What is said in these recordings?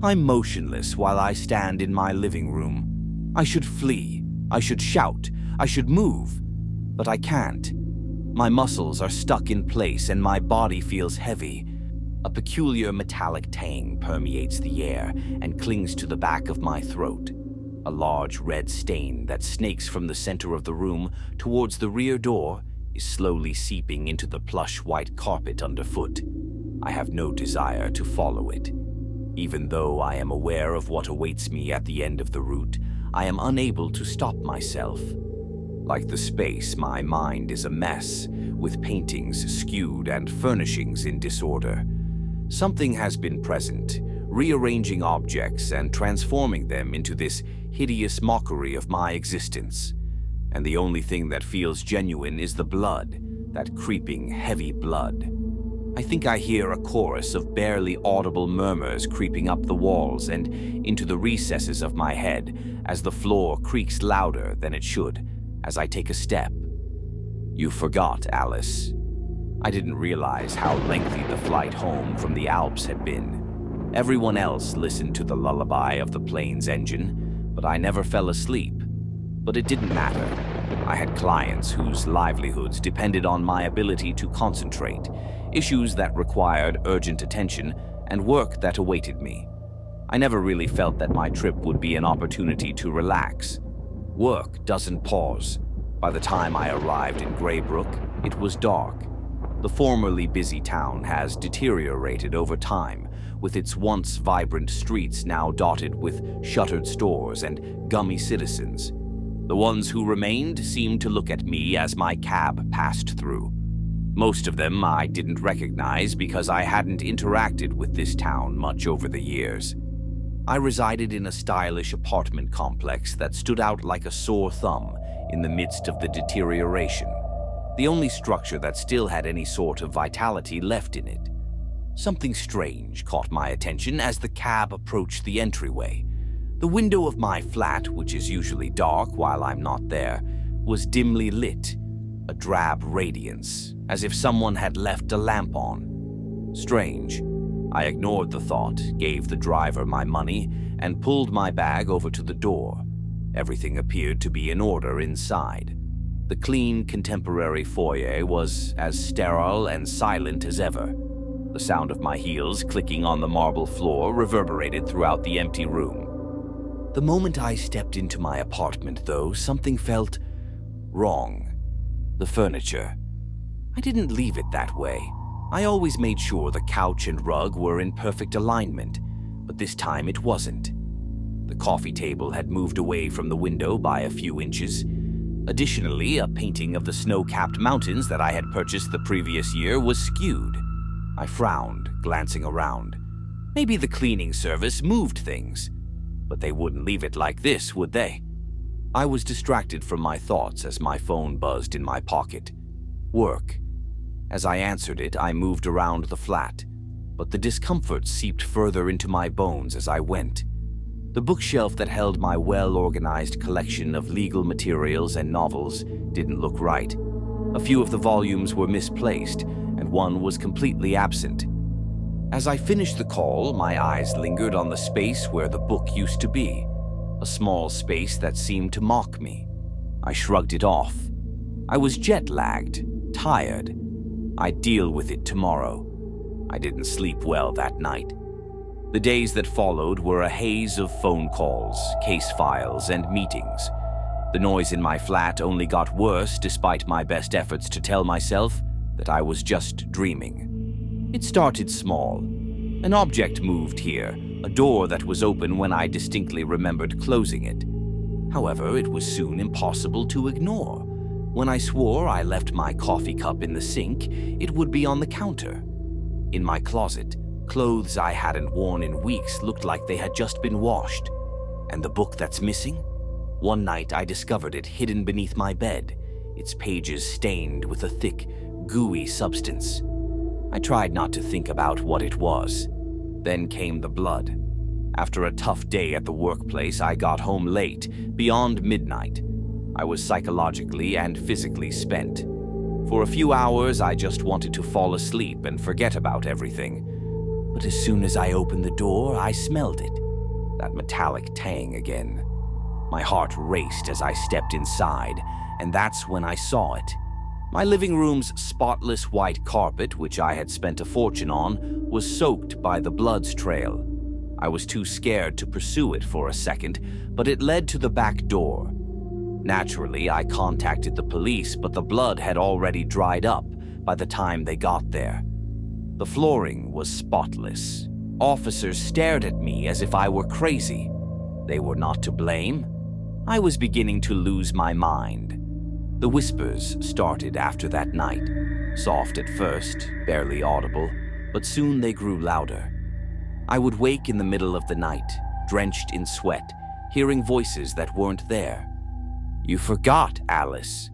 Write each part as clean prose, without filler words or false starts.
I'm motionless while I stand in my living room. I should flee, I should shout, I should move, but I can't. My muscles are stuck in place and my body feels heavy. A peculiar metallic tang permeates the air and clings to the back of my throat. A large red stain that snakes from the center of the room towards the rear door is slowly seeping into the plush white carpet underfoot. I have no desire to follow it. Even though I am aware of what awaits me at the end of the route, I am unable to stop myself. Like the space, my mind is a mess, with paintings skewed and furnishings in disorder. Something has been present, rearranging objects and transforming them into this hideous mockery of my existence. And the only thing that feels genuine is the blood, that creeping, heavy blood. I think I hear a chorus of barely audible murmurs creeping up the walls and into the recesses of my head as the floor creaks louder than it should as I take a step. You forgot, Alice. I didn't realize how lengthy the flight home from the Alps had been. Everyone else listened to the lullaby of the plane's engine, but I never fell asleep. But it didn't matter. I had clients whose livelihoods depended on my ability to concentrate, issues that required urgent attention, and work that awaited me. I never really felt that my trip would be an opportunity to relax. Work doesn't pause. By the time I arrived in Graybrook, it was dark. The formerly busy town has deteriorated over time, with its once vibrant streets now dotted with shuttered stores and gummy citizens. The ones who remained seemed to look at me as my cab passed through. Most of them I didn't recognize because I hadn't interacted with this town much over the years. I resided in a stylish apartment complex that stood out like a sore thumb in the midst of the deterioration, the only structure that still had any sort of vitality left in it. Something strange caught my attention as the cab approached the entryway. The window of my flat, which is usually dark while I'm not there, was dimly lit, a drab radiance, as if someone had left a lamp on. Strange. I ignored the thought, gave the driver my money, and pulled my bag over to the door. Everything appeared to be in order inside. The clean, contemporary foyer was as sterile and silent as ever. The sound of my heels clicking on the marble floor reverberated throughout the empty room. The moment I stepped into my apartment, though, something felt wrong. The furniture. I didn't leave it that way. I always made sure the couch and rug were in perfect alignment, but this time it wasn't. The coffee table had moved away from the window by a few inches. Additionally, a painting of the snow-capped mountains that I had purchased the previous year was skewed. I frowned, glancing around. Maybe the cleaning service moved things, but they wouldn't leave it like this, would they? I was distracted from my thoughts as my phone buzzed in my pocket. Work. As I answered it, I moved around the flat, but the discomfort seeped further into my bones as I went. The bookshelf that held my well-organized collection of legal materials and novels didn't look right. A few of the volumes were misplaced, and one was completely absent. As I finished the call, my eyes lingered on the space where the book used to be, a small space that seemed to mock me. I shrugged it off. I was jet-lagged, tired. I'd deal with it tomorrow. I didn't sleep well that night. The days that followed were a haze of phone calls, case files, and meetings. The noise in my flat only got worse despite my best efforts to tell myself that I was just dreaming. It started small. An object moved here, a door that was open when I distinctly remembered closing it. However, it was soon impossible to ignore. When I swore I left my coffee cup in the sink, it would be on the counter. In my closet, clothes I hadn't worn in weeks looked like they had just been washed. And the book that's missing? One night I discovered it hidden beneath my bed, its pages stained with a thick, gooey substance. I tried not to think about what it was. Then came the blood. After a tough day at the workplace, I got home late, beyond midnight. I was psychologically and physically spent. For a few hours, I just wanted to fall asleep and forget about everything. But as soon as I opened the door, I smelled it. That metallic tang again. My heart raced as I stepped inside, and that's when I saw it. My living room's spotless white carpet, which I had spent a fortune on, was soaked by the blood's trail. I was too scared to pursue it for a second, but it led to the back door. Naturally, I contacted the police, but the blood had already dried up by the time they got there. The flooring was spotless. Officers stared at me as if I were crazy. They were not to blame. I was beginning to lose my mind. The whispers started after that night, soft at first, barely audible, but soon they grew louder. I would wake in the middle of the night, drenched in sweat, hearing voices that weren't there. "You forgot, Alice."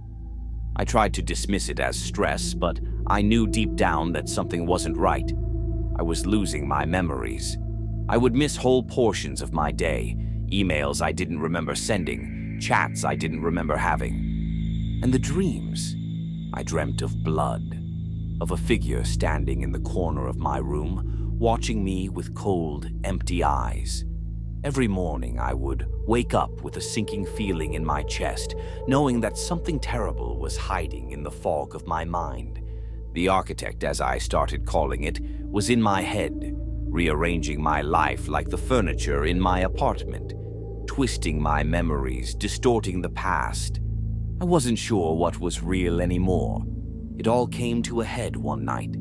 I tried to dismiss it as stress, but I knew deep down that something wasn't right. I was losing my memories. I would miss whole portions of my day, emails I didn't remember sending, chats I didn't remember having. And the dreams. I dreamt of blood, of a figure standing in the corner of my room, watching me with cold, empty eyes. Every morning I would wake up with a sinking feeling in my chest, knowing that something terrible was hiding in the fog of my mind. The architect, as I started calling it, was in my head, rearranging my life like the furniture in my apartment, twisting my memories, distorting the past. I wasn't sure what was real anymore. It all came to a head one night.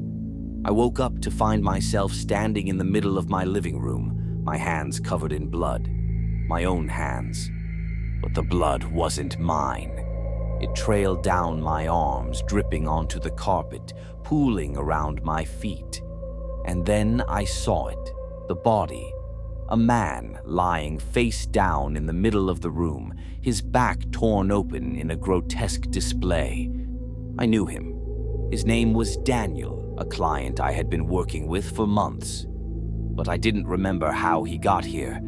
I woke up to find myself standing in the middle of my living room, my hands covered in blood. My own hands. But the blood wasn't mine. It trailed down my arms, dripping onto the carpet, pooling around my feet. And then I saw it, the body. A man lying face down in the middle of the room, his back torn open in a grotesque display. I knew him. His name was Daniel, a client I had been working with for months. But I didn't remember how he got here.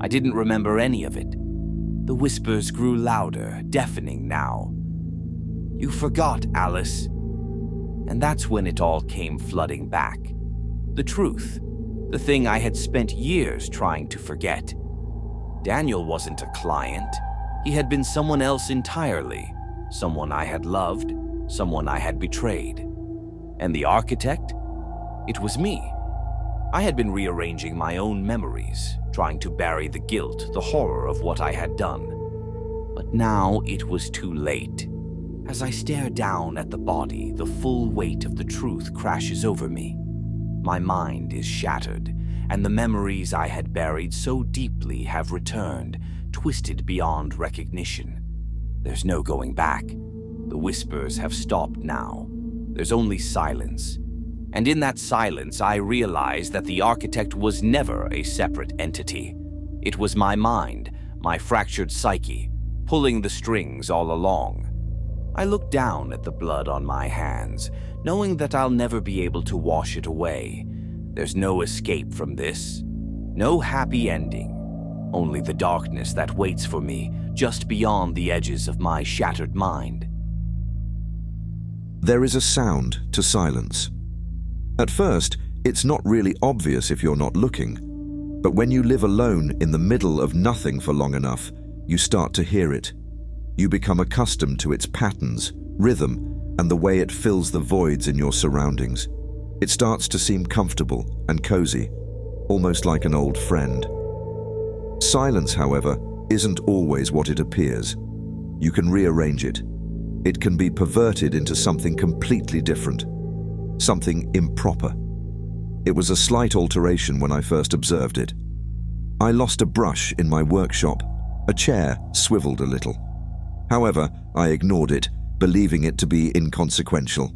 I didn't remember any of it. The whispers grew louder, deafening now. "You forgot, Alice." And that's when it all came flooding back. The truth. The thing I had spent years trying to forget. Daniel wasn't a client. He had been someone else entirely. Someone I had loved, someone I had betrayed. And the architect? It was me. I had been rearranging my own memories, trying to bury the guilt, the horror of what I had done. But now it was too late. As I stare down at the body, the full weight of the truth crashes over me. My mind is shattered, and the memories I had buried so deeply have returned, twisted beyond recognition. There's no going back. The whispers have stopped now. There's only silence. And in that silence, I realized that the architect was never a separate entity. It was my mind, my fractured psyche, pulling the strings all along. I looked down at the blood on my hands, knowing that I'll never be able to wash it away. There's no escape from this. No happy ending. Only the darkness that waits for me just beyond the edges of my shattered mind. There is a sound to silence. At first, it's not really obvious if you're not looking. But when you live alone in the middle of nothing for long enough, you start to hear it. You become accustomed to its patterns, rhythm, and the way it fills the voids in your surroundings. It starts to seem comfortable and cozy, almost like an old friend. Silence, however, isn't always what it appears. You can rearrange it. It can be perverted into something completely different, something improper. It was a slight alteration when I first observed it. I lost a brush in my workshop. A chair swiveled a little. However, I ignored it, believing it to be inconsequential.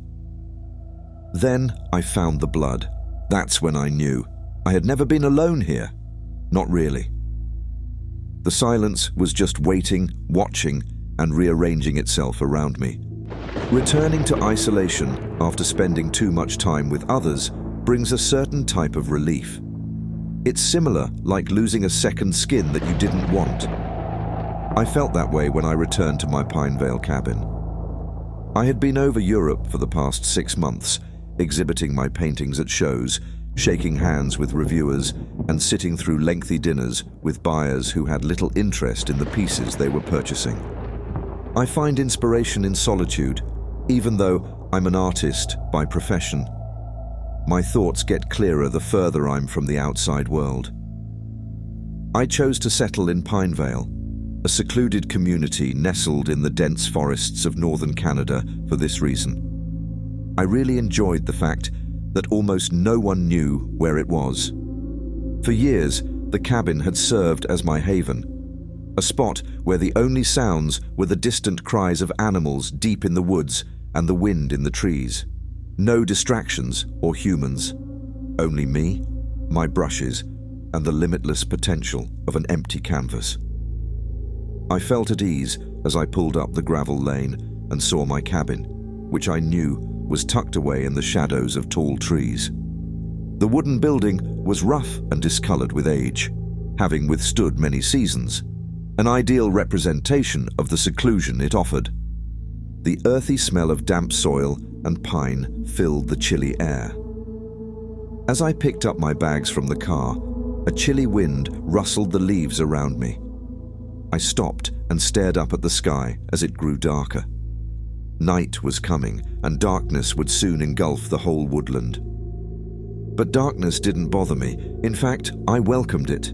Then I found the blood. That's when I knew. I had never been alone here. Not really. The silence was just waiting, watching, and rearranging itself around me. Returning to isolation after spending too much time with others brings a certain type of relief. It's similar like losing a second skin that you didn't want. I felt that way when I returned to my Pinevale cabin. I had been over Europe for the past 6 months, exhibiting my paintings at shows, shaking hands with reviewers and sitting through lengthy dinners with buyers who had little interest in the pieces they were purchasing. I find inspiration in solitude, even though I'm an artist by profession. My thoughts get clearer the further I'm from the outside world. I chose to settle in Pinevale, a secluded community nestled in the dense forests of northern Canada, for this reason. I really enjoyed the fact that almost no one knew where it was. For years, the cabin had served as my haven, a spot where the only sounds were the distant cries of animals deep in the woods and the wind in the trees. No distractions or humans, only me, my brushes, and the limitless potential of an empty canvas. I felt at ease as I pulled up the gravel lane and saw my cabin, which I knew was tucked away in the shadows of tall trees. The wooden building was rough and discolored with age, having withstood many seasons, an ideal representation of the seclusion it offered. The earthy smell of damp soil and pine filled the chilly air. As I picked up my bags from the car, a chilly wind rustled the leaves around me. I stopped and stared up at the sky as it grew darker. Night was coming, and darkness would soon engulf the whole woodland. But darkness didn't bother me. In fact, I welcomed it.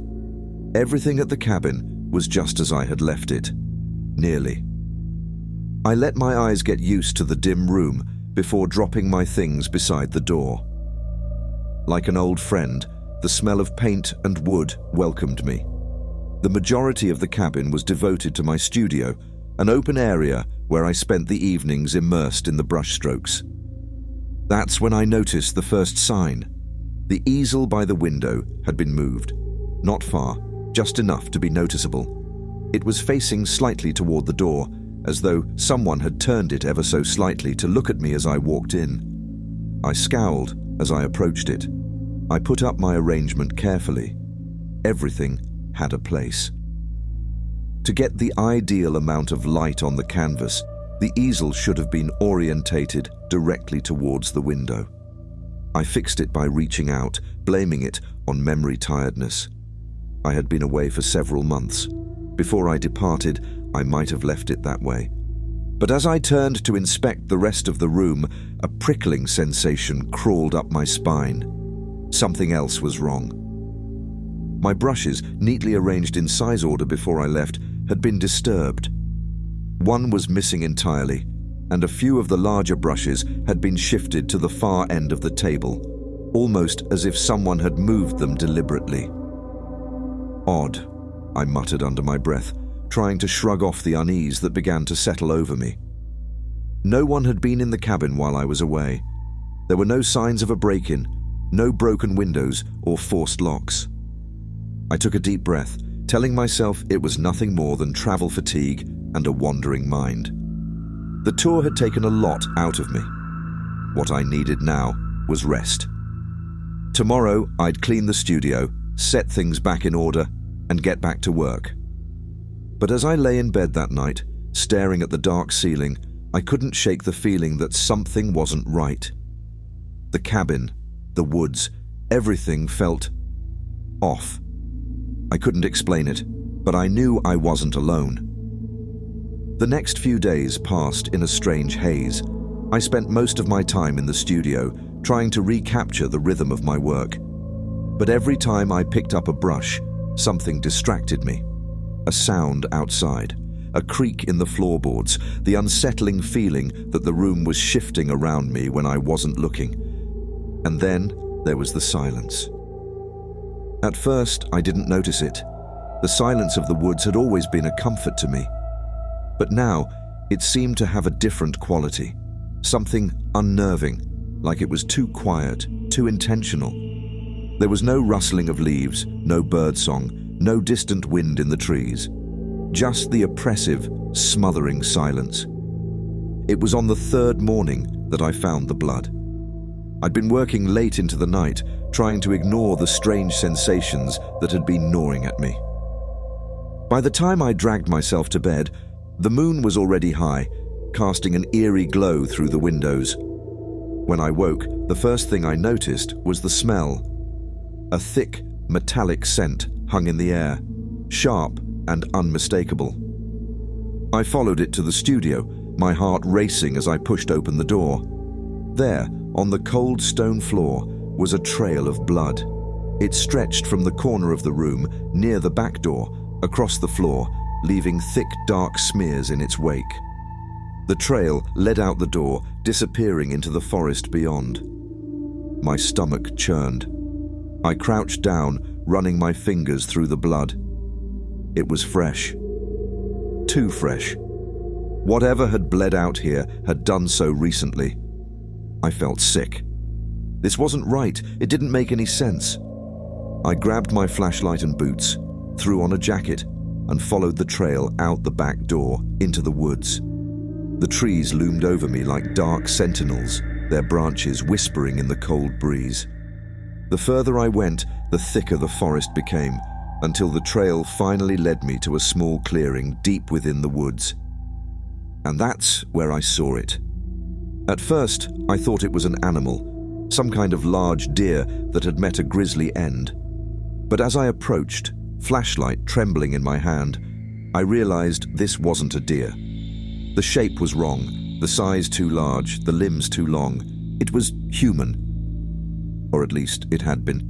Everything at the cabin was just as I had left it. Nearly. I let my eyes get used to the dim room before dropping my things beside the door. Like an old friend, the smell of paint and wood welcomed me. The majority of the cabin was devoted to my studio, an open area where I spent the evenings immersed in the brushstrokes. That's when I noticed the first sign. The easel by the window had been moved. Not far, just enough to be noticeable. It was facing slightly toward the door, as though someone had turned it ever so slightly to look at me as I walked in. I scowled as I approached it. I put up my arrangement carefully. Everything had a place. To get the ideal amount of light on the canvas, the easel should have been orientated directly towards the window. I fixed it by reaching out, blaming it on memory tiredness. I had been away for several months. Before I departed, I might have left it that way. But as I turned to inspect the rest of the room, a prickling sensation crawled up my spine. Something else was wrong. My brushes, neatly arranged in size order before I left, had been disturbed. One was missing entirely, and a few of the larger brushes had been shifted to the far end of the table, almost as if someone had moved them deliberately. Odd, I muttered under my breath, trying to shrug off the unease that began to settle over me. No one had been in the cabin while I was away. There were no signs of a break-in, no broken windows or forced locks. I took a deep breath, telling myself it was nothing more than travel fatigue and a wandering mind. The tour had taken a lot out of me. What I needed now was rest. Tomorrow, I'd clean the studio, set things back in order, and get back to work. But as I lay in bed that night, staring at the dark ceiling, I couldn't shake the feeling that something wasn't right. The cabin, the woods, everything felt off. I couldn't explain it, but I knew I wasn't alone. The next few days passed in a strange haze. I spent most of my time in the studio, trying to recapture the rhythm of my work. But every time I picked up a brush, something distracted me. A sound outside, a creak in the floorboards, the unsettling feeling that the room was shifting around me when I wasn't looking. And then there was the silence. At first, I didn't notice it. The silence of the woods had always been a comfort to me. But now, it seemed to have a different quality, something unnerving, like it was too quiet, too intentional. There was no rustling of leaves, no birdsong, no distant wind in the trees. Just the oppressive, smothering silence. It was on the third morning that I found the blood. I'd been working late into the night, trying to ignore the strange sensations that had been gnawing at me. By the time I dragged myself to bed, the moon was already high, casting an eerie glow through the windows. When I woke, the first thing I noticed was the smell. A thick, metallic scent hung in the air, sharp and unmistakable. I followed it to the studio, my heart racing as I pushed open the door. There, on the cold stone floor, was a trail of blood. It stretched from the corner of the room, near the back door, across the floor, leaving thick, dark smears in its wake. The trail led out the door, disappearing into the forest beyond. My stomach churned. I crouched down, running my fingers through the blood. It was fresh. Too fresh. Whatever had bled out here had done so recently. I felt sick. This wasn't right. It didn't make any sense. I grabbed my flashlight and boots, threw on a jacket, and followed the trail out the back door into the woods. The trees loomed over me like dark sentinels, their branches whispering in the cold breeze. The further I went, the thicker the forest became, until the trail finally led me to a small clearing deep within the woods. And that's where I saw it. At first, I thought it was an animal, some kind of large deer that had met a grisly end. But as I approached, flashlight trembling in my hand, I realized this wasn't a deer. The shape was wrong, the size too large, the limbs too long. It was human. Or at least it had been.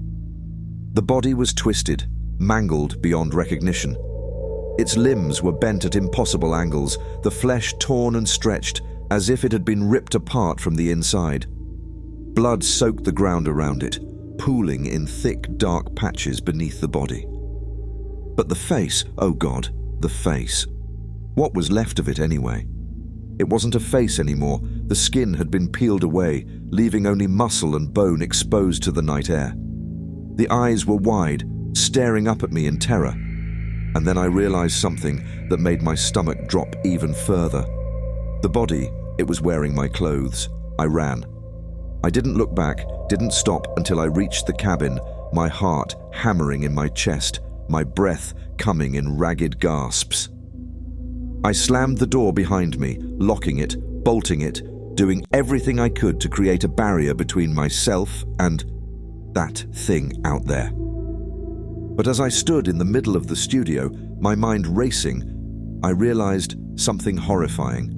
The body was twisted, mangled beyond recognition. Its limbs were bent at impossible angles, the flesh torn and stretched, as if it had been ripped apart from the inside. Blood soaked the ground around it, pooling in thick, dark patches beneath the body. But the face, oh God, the face. What was left of it anyway? It wasn't a face anymore. The skin had been peeled away, leaving only muscle and bone exposed to the night air. The eyes were wide, staring up at me in terror. And then I realized something that made my stomach drop even further. The body, it was wearing my clothes. I ran. I didn't look back, didn't stop until I reached the cabin, my heart hammering in my chest, my breath coming in ragged gasps. I slammed the door behind me, locking it, bolting it, doing everything I could to create a barrier between myself and that thing out there. But as I stood in the middle of the studio, my mind racing, I realized something horrifying.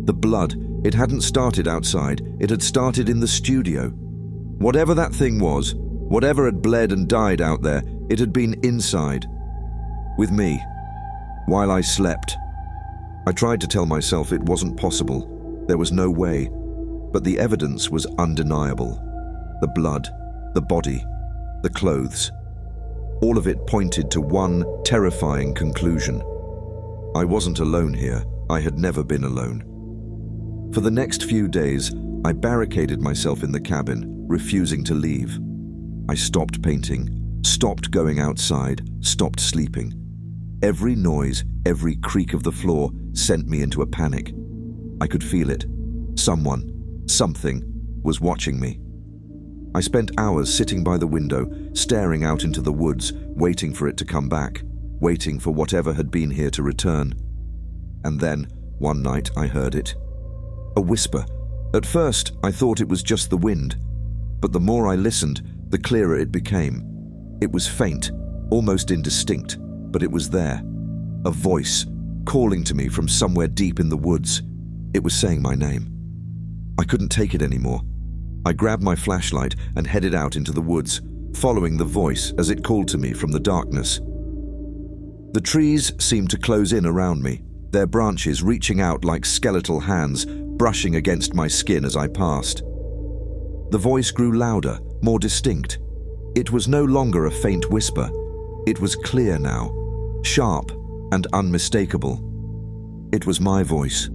The blood, it hadn't started outside, it had started in the studio. Whatever that thing was, whatever had bled and died out there, it had been inside. With me, while I slept. I tried to tell myself it wasn't possible. There was no way. But the evidence was undeniable. The blood, the body, the clothes. All of it pointed to one terrifying conclusion. I wasn't alone here. I had never been alone. For the next few days, I barricaded myself in the cabin, refusing to leave. I stopped painting, stopped going outside, stopped sleeping. Every noise, every creak of the floor sent me into a panic. I could feel it. Someone, something, was watching me. I spent hours sitting by the window, staring out into the woods, waiting for it to come back, waiting for whatever had been here to return. And then, one night, I heard it. A whisper. At first, I thought it was just the wind. But the more I listened, the clearer it became. It was faint, almost indistinct, but it was there. A voice, calling to me from somewhere deep in the woods. It was saying my name. I couldn't take it anymore. I grabbed my flashlight and headed out into the woods, following the voice as it called to me from the darkness. The trees seemed to close in around me, their branches reaching out like skeletal hands, brushing against my skin as I passed. The voice grew louder, more distinct. It was no longer a faint whisper. It was clear now, sharp and unmistakable. It was my voice.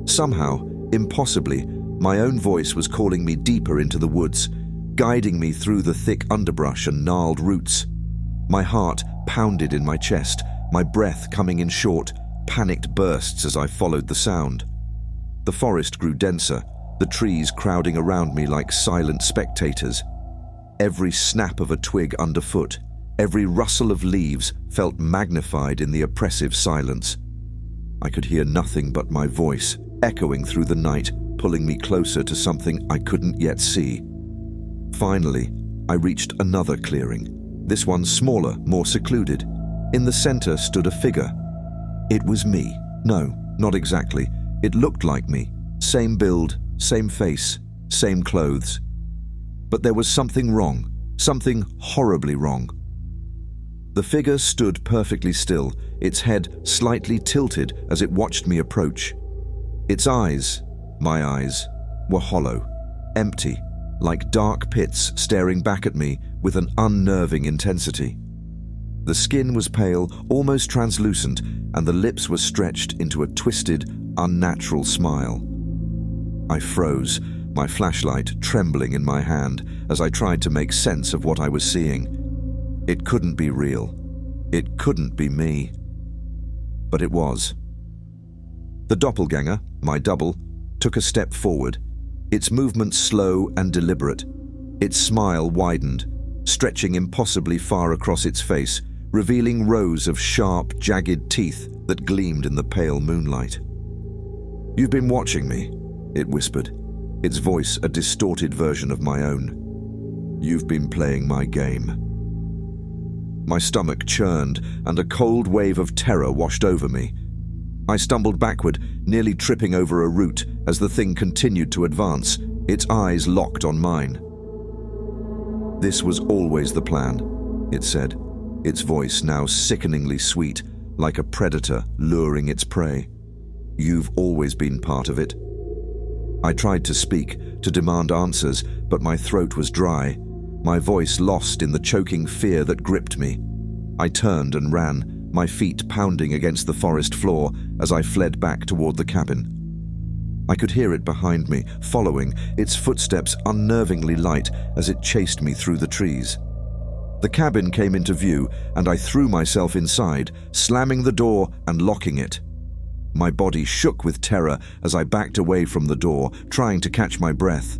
Somehow, impossibly, my own voice was calling me deeper into the woods, guiding me through the thick underbrush and gnarled roots. My heart pounded in my chest, my breath coming in short, panicked bursts as I followed the sound. The forest grew denser, the trees crowding around me like silent spectators. Every snap of a twig underfoot, every rustle of leaves felt magnified in the oppressive silence. I could hear nothing but my voice, echoing through the night, pulling me closer to something I couldn't yet see. Finally, I reached another clearing, this one smaller, more secluded. In the center stood a figure. It was me. No, not exactly. It looked like me. Same build, same face, same clothes. But there was something wrong, something horribly wrong. The figure stood perfectly still, its head slightly tilted as it watched me approach. Its eyes, my eyes, were hollow, empty, like dark pits staring back at me with an unnerving intensity. The skin was pale, almost translucent, and the lips were stretched into a twisted, unnatural smile. I froze, my flashlight trembling in my hand as I tried to make sense of what I was seeing. It couldn't be real. It couldn't be me. But it was. The doppelganger, my double, took a step forward, its movement slow and deliberate. Its smile widened, stretching impossibly far across its face, revealing rows of sharp, jagged teeth that gleamed in the pale moonlight. "You've been watching me," it whispered, its voice a distorted version of my own. "You've been playing my game." My stomach churned, and a cold wave of terror washed over me. I stumbled backward, nearly tripping over a root as the thing continued to advance, its eyes locked on mine. "This was always the plan," it said, its voice now sickeningly sweet, like a predator luring its prey. "You've always been part of it." I tried to speak, to demand answers, but my throat was dry, my voice lost in the choking fear that gripped me. I turned and ran, my feet pounding against the forest floor as I fled back toward the cabin. I could hear it behind me, following, its footsteps unnervingly light as it chased me through the trees. The cabin came into view, and I threw myself inside, slamming the door and locking it. My body shook with terror as I backed away from the door, trying to catch my breath.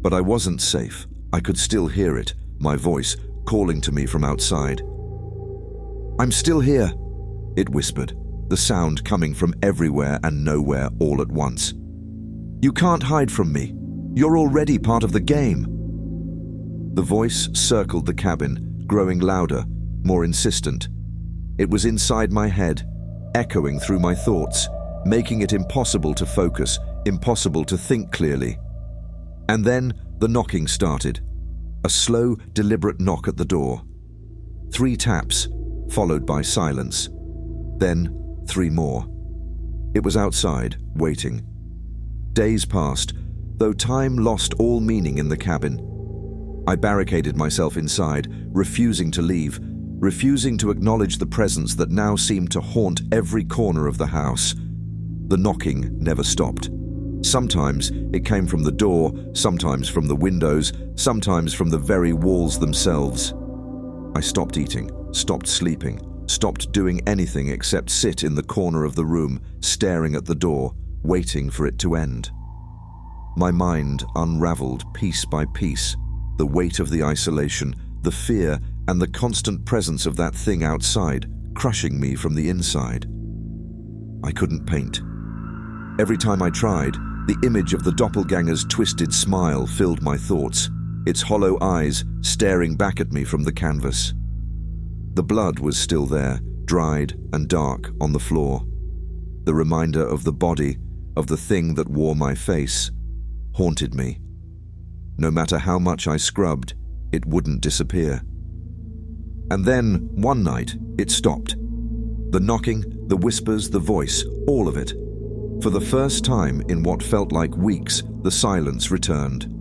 But I wasn't safe. I could still hear it, my voice, calling to me from outside. "I'm still here," it whispered, the sound coming from everywhere and nowhere all at once. "You can't hide from me. You're already part of the game." The voice circled the cabin, growing louder, more insistent. It was inside my head, echoing through my thoughts, making it impossible to focus, impossible to think clearly. And then the knocking started. A slow, deliberate knock at the door. 3 taps, followed by silence. Then 3 more. It was outside, waiting. Days passed, though time lost all meaning in the cabin. I barricaded myself inside, refusing to leave, refusing to acknowledge the presence that now seemed to haunt every corner of the house. The knocking never stopped. Sometimes it came from the door, sometimes from the windows, sometimes from the very walls themselves. I stopped eating, stopped sleeping, stopped doing anything except sit in the corner of the room, staring at the door, waiting for it to end. My mind unraveled piece by piece, the weight of the isolation, the fear, and the constant presence of that thing outside, crushing me from the inside. I couldn't paint. Every time I tried, the image of the doppelganger's twisted smile filled my thoughts, its hollow eyes staring back at me from the canvas. The blood was still there, dried and dark on the floor. The reminder of the body, of the thing that wore my face, haunted me. No matter how much I scrubbed, it wouldn't disappear. And then, one night, it stopped. The knocking, the whispers, the voice, all of it. For the first time in what felt like weeks, the silence returned.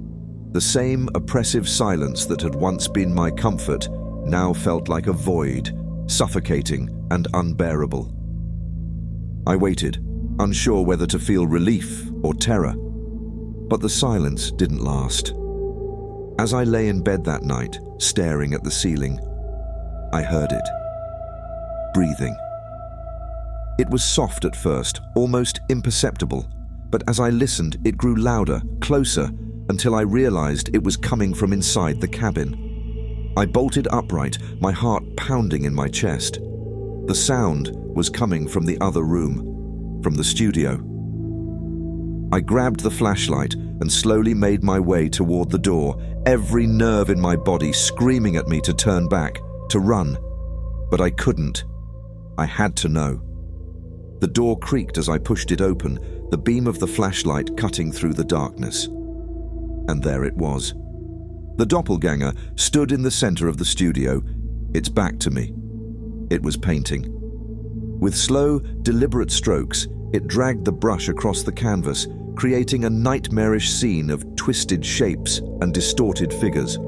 The same oppressive silence that had once been my comfort now felt like a void, suffocating and unbearable. I waited, unsure whether to feel relief or terror. But the silence didn't last. As I lay in bed that night, staring at the ceiling, I heard it. Breathing. It was soft at first, almost imperceptible, but as I listened, it grew louder, closer, until I realized it was coming from inside the cabin. I bolted upright, my heart pounding in my chest. The sound was coming from the other room, from the studio. I grabbed the flashlight and slowly made my way toward the door, every nerve in my body screaming at me to turn back, to run. But I couldn't. I had to know. The door creaked as I pushed it open, the beam of the flashlight cutting through the darkness. And there it was. The doppelganger stood in the center of the studio, its back to me. It was painting. With slow, deliberate strokes, it dragged the brush across the canvas, creating a nightmarish scene of twisted shapes and distorted figures.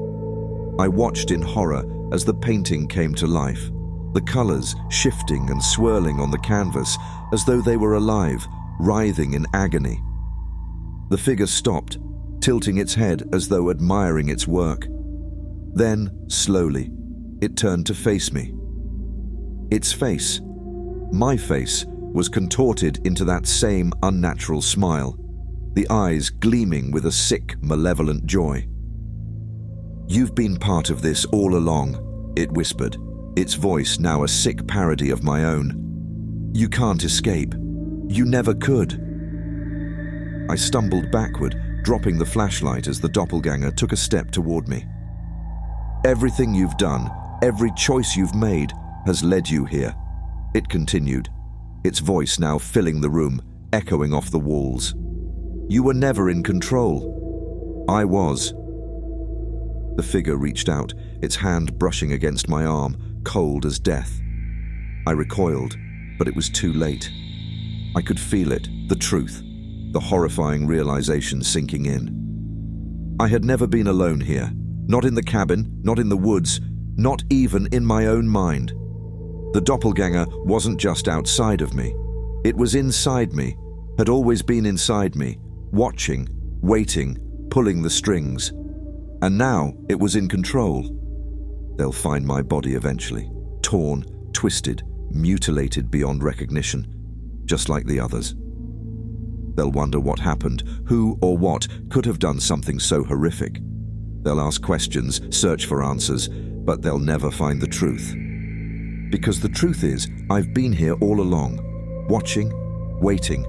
I watched in horror as the painting came to life, the colors shifting and swirling on the canvas as though they were alive, writhing in agony. The figure stopped, tilting its head as though admiring its work. Then, slowly, it turned to face me. Its face, my face, was contorted into that same unnatural smile, the eyes gleaming with a sick, malevolent joy. "You've been part of this all along," it whispered, its voice now a sick parody of my own. "You can't escape. You never could." I stumbled backward, dropping the flashlight as the doppelganger took a step toward me. "Everything you've done, every choice you've made, has led you here," it continued, its voice now filling the room, echoing off the walls. "You were never in control. I was." The figure reached out, its hand brushing against my arm, cold as death. I recoiled, but it was too late. I could feel it, the truth, the horrifying realization sinking in. I had never been alone here, not in the cabin, not in the woods, not even in my own mind. The doppelganger wasn't just outside of me. It was inside me, had always been inside me, watching, waiting, pulling the strings. And now it was in control. They'll find my body eventually, torn, twisted, mutilated beyond recognition, just like the others. They'll wonder what happened, who or what could have done something so horrific. They'll ask questions, search for answers, but they'll never find the truth. Because the truth is, I've been here all along, watching, waiting.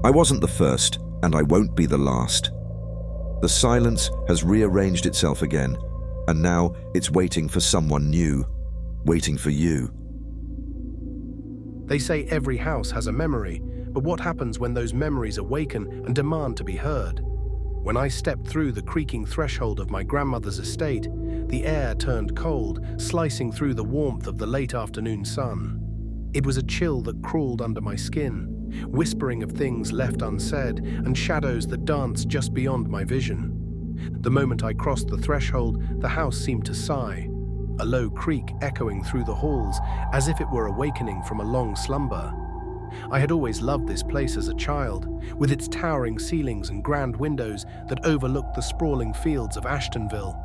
I wasn't the first, and I won't be the last. The silence has rearranged itself again, and now it's waiting for someone new, waiting for you. They say every house has a memory, but what happens when those memories awaken and demand to be heard? When I stepped through the creaking threshold of my grandmother's estate, the air turned cold, slicing through the warmth of the late afternoon sun. It was a chill that crawled under my skin, whispering of things left unsaid and shadows that danced just beyond my vision. The moment I crossed the threshold, the house seemed to sigh, a low creak echoing through the halls as if it were awakening from a long slumber. I had always loved this place as a child, with its towering ceilings and grand windows that overlooked the sprawling fields of Ashtonville.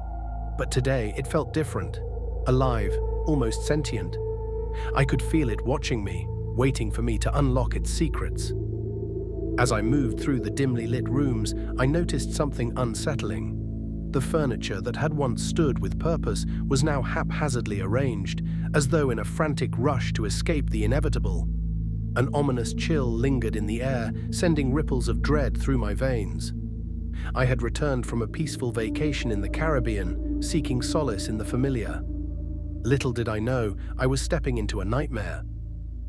But today it felt different, alive, almost sentient. I could feel it watching me, waiting for me to unlock its secrets. As I moved through the dimly lit rooms, I noticed something unsettling. The furniture that had once stood with purpose was now haphazardly arranged, as though in a frantic rush to escape the inevitable. An ominous chill lingered in the air, sending ripples of dread through my veins. I had returned from a peaceful vacation in the Caribbean, seeking solace in the familiar. Little did I know, I was stepping into a nightmare.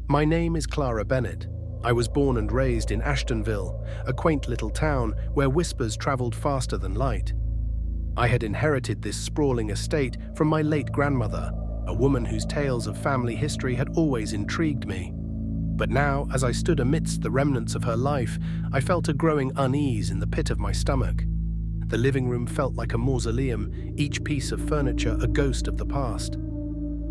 My name is Clara Bennett. I was born and raised in Ashtonville, a quaint little town where whispers traveled faster than light. I had inherited this sprawling estate from my late grandmother, a woman whose tales of family history had always intrigued me. But now, as I stood amidst the remnants of her life, I felt a growing unease in the pit of my stomach. The living room felt like a mausoleum, each piece of furniture a ghost of the past.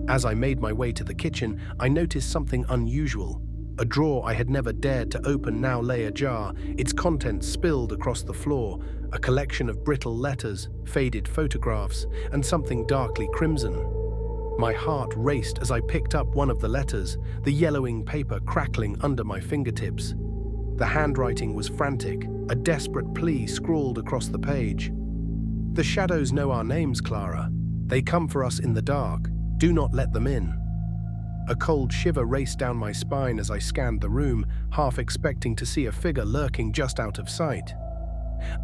As I made my way to the kitchen, I noticed something unusual. A drawer I had never dared to open now lay ajar, its contents spilled across the floor, a collection of brittle letters, faded photographs, and something darkly crimson. My heart raced as I picked up one of the letters, the yellowing paper crackling under my fingertips. The handwriting was frantic, a desperate plea scrawled across the page. "The shadows know our names, Clara. They come for us in the dark. Do not let them in." A cold shiver raced down my spine as I scanned the room, half expecting to see a figure lurking just out of sight.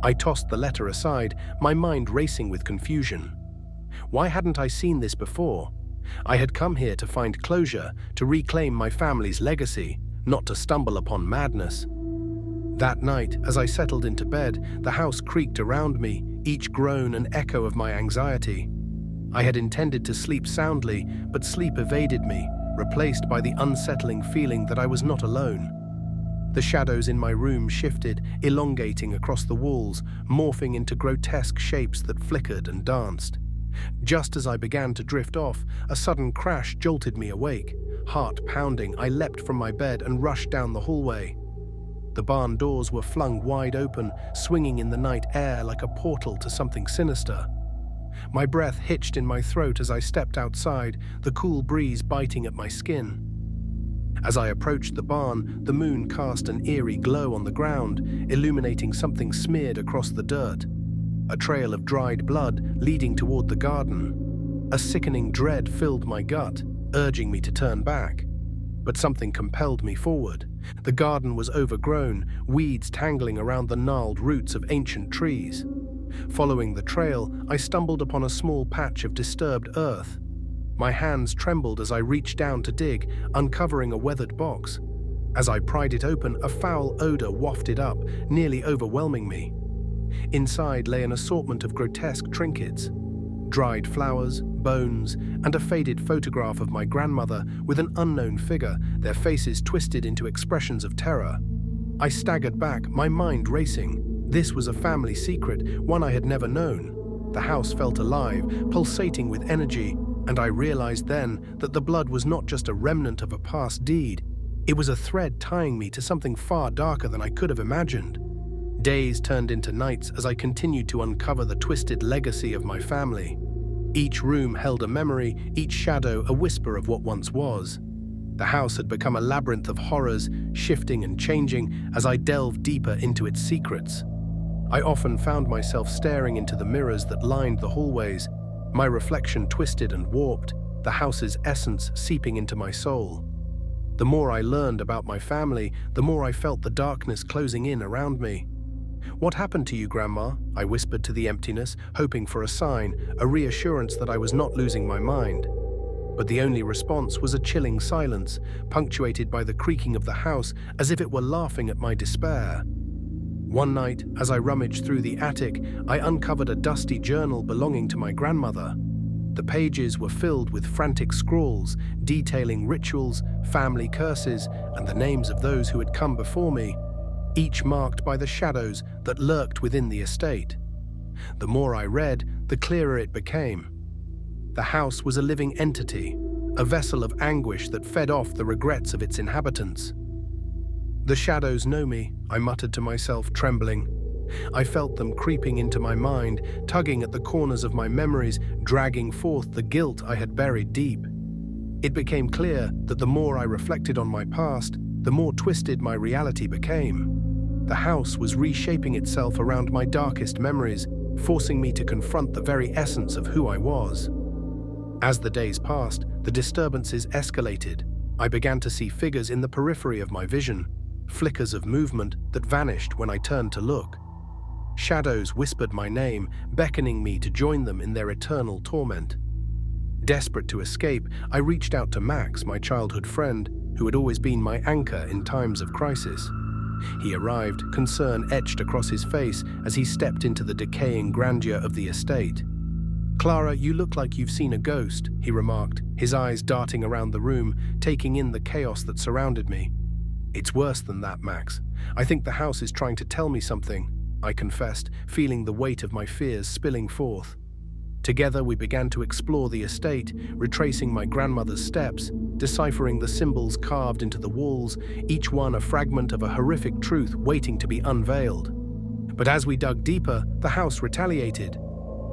I tossed the letter aside, my mind racing with confusion. Why hadn't I seen this before? I had come here to find closure, to reclaim my family's legacy, not to stumble upon madness. That night, as I settled into bed, the house creaked around me, each groan an echo of my anxiety. I had intended to sleep soundly, but sleep evaded me, replaced by the unsettling feeling that I was not alone. The shadows in my room shifted, elongating across the walls, morphing into grotesque shapes that flickered and danced. Just as I began to drift off, a sudden crash jolted me awake. Heart pounding, I leapt from my bed and rushed down the hallway. The barn doors were flung wide open, swinging in the night air like a portal to something sinister. My breath hitched in my throat as I stepped outside, the cool breeze biting at my skin. As I approached the barn, the moon cast an eerie glow on the ground, illuminating something smeared across the dirt. A trail of dried blood leading toward the garden. A sickening dread filled my gut, urging me to turn back. But something compelled me forward. The garden was overgrown, weeds tangling around the gnarled roots of ancient trees. Following the trail, I stumbled upon a small patch of disturbed earth. My hands trembled as I reached down to dig, uncovering a weathered box. As I pried it open, a foul odor wafted up, nearly overwhelming me. Inside lay an assortment of grotesque trinkets. Dried flowers, bones, and a faded photograph of my grandmother with an unknown figure, their faces twisted into expressions of terror. I staggered back, my mind racing. This was a family secret, one I had never known. The house felt alive, pulsating with energy, and I realized then that the blood was not just a remnant of a past deed. It was a thread tying me to something far darker than I could have imagined. Days turned into nights as I continued to uncover the twisted legacy of my family. Each room held a memory, each shadow a whisper of what once was. The house had become a labyrinth of horrors, shifting and changing as I delved deeper into its secrets. I often found myself staring into the mirrors that lined the hallways, my reflection twisted and warped, the house's essence seeping into my soul. The more I learned about my family, the more I felt the darkness closing in around me. "What happened to you, Grandma?" I whispered to the emptiness, hoping for a sign, a reassurance that I was not losing my mind. But the only response was a chilling silence, punctuated by the creaking of the house as if it were laughing at my despair. One night, as I rummaged through the attic, I uncovered a dusty journal belonging to my grandmother. The pages were filled with frantic scrawls, detailing rituals, family curses, and the names of those who had come before me, each marked by the shadows that lurked within the estate. The more I read, the clearer it became. The house was a living entity, a vessel of anguish that fed off the regrets of its inhabitants. "The shadows know me," I muttered to myself, trembling. I felt them creeping into my mind, tugging at the corners of my memories, dragging forth the guilt I had buried deep. It became clear that the more I reflected on my past, the more twisted my reality became. The house was reshaping itself around my darkest memories, forcing me to confront the very essence of who I was. As the days passed, the disturbances escalated. I began to see figures in the periphery of my vision, flickers of movement that vanished when I turned to look. Shadows whispered my name, beckoning me to join them in their eternal torment. Desperate to escape, I reached out to Max, my childhood friend, who had always been my anchor in times of crisis. He arrived, concern etched across his face as he stepped into the decaying grandeur of the estate. "Clara, you look like you've seen a ghost," he remarked, his eyes darting around the room, taking in the chaos that surrounded me. "It's worse than that, Max. I think the house is trying to tell me something," I confessed, feeling the weight of my fears spilling forth. Together we began to explore the estate, retracing my grandmother's steps, deciphering the symbols carved into the walls, each one a fragment of a horrific truth waiting to be unveiled. But as we dug deeper, the house retaliated.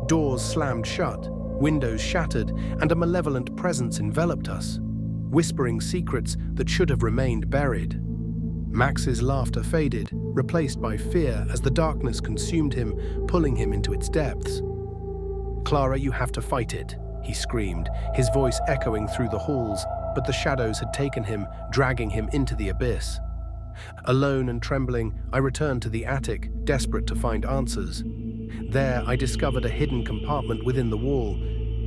Doors slammed shut, windows shattered, and a malevolent presence enveloped us, whispering secrets that should have remained buried. Max's laughter faded, replaced by fear as the darkness consumed him, pulling him into its depths. "Clara, you have to fight it," he screamed, his voice echoing through the halls, but the shadows had taken him, dragging him into the abyss. Alone and trembling, I returned to the attic, desperate to find answers. There, I discovered a hidden compartment within the wall.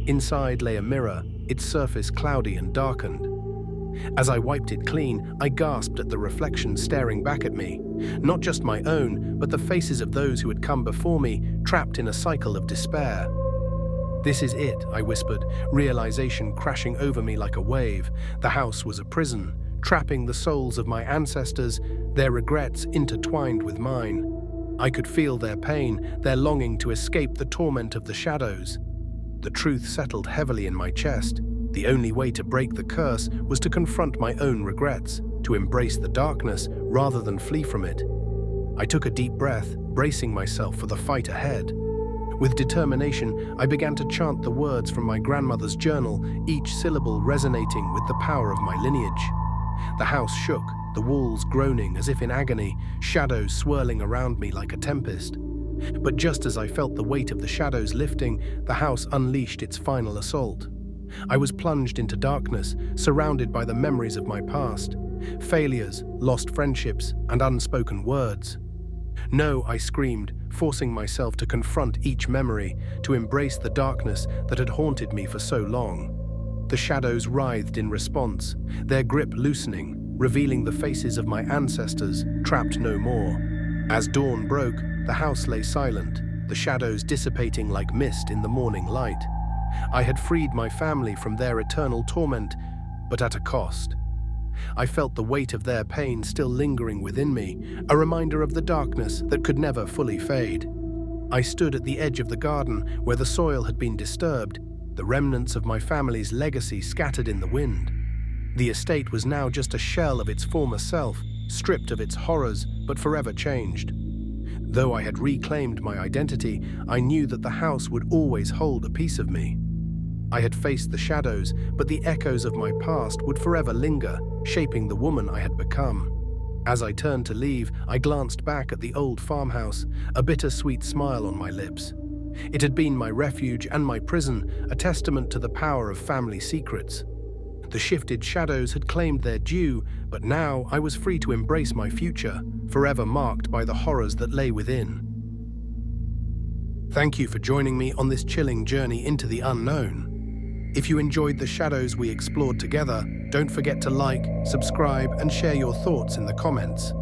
Inside lay a mirror, its surface cloudy and darkened. As I wiped it clean, I gasped at the reflection staring back at me. Not just my own, but the faces of those who had come before me, trapped in a cycle of despair. "This is it," I whispered, realization crashing over me like a wave. The house was a prison, trapping the souls of my ancestors, their regrets intertwined with mine. I could feel their pain, their longing to escape the torment of the shadows. The truth settled heavily in my chest. The only way to break the curse was to confront my own regrets, to embrace the darkness rather than flee from it. I took a deep breath, bracing myself for the fight ahead. With determination, I began to chant the words from my grandmother's journal, each syllable resonating with the power of my lineage. The house shook, the walls groaning as if in agony, shadows swirling around me like a tempest. But just as I felt the weight of the shadows lifting, the house unleashed its final assault. I was plunged into darkness, surrounded by the memories of my past, failures, lost friendships, and unspoken words. "No," I screamed, forcing myself to confront each memory, to embrace the darkness that had haunted me for so long. The shadows writhed in response, their grip loosening, revealing the faces of my ancestors, trapped no more. As dawn broke, the house lay silent, the shadows dissipating like mist in the morning light. I had freed my family from their eternal torment, but at a cost. I felt the weight of their pain still lingering within me, a reminder of the darkness that could never fully fade. I stood at the edge of the garden where the soil had been disturbed, the remnants of my family's legacy scattered in the wind. The estate was now just a shell of its former self, stripped of its horrors, but forever changed. Though I had reclaimed my identity, I knew that the house would always hold a piece of me. I had faced the shadows, but the echoes of my past would forever linger, shaping the woman I had become. As I turned to leave, I glanced back at the old farmhouse, a bittersweet smile on my lips. It had been my refuge and my prison, a testament to the power of family secrets. The shifted shadows had claimed their due, but now I was free to embrace my future, forever marked by the horrors that lay within. Thank you for joining me on this chilling journey into the unknown. If you enjoyed the shadows we explored together, don't forget to like, subscribe, and share your thoughts in the comments.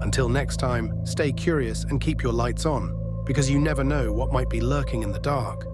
Until next time, stay curious and keep your lights on, because you never know what might be lurking in the dark.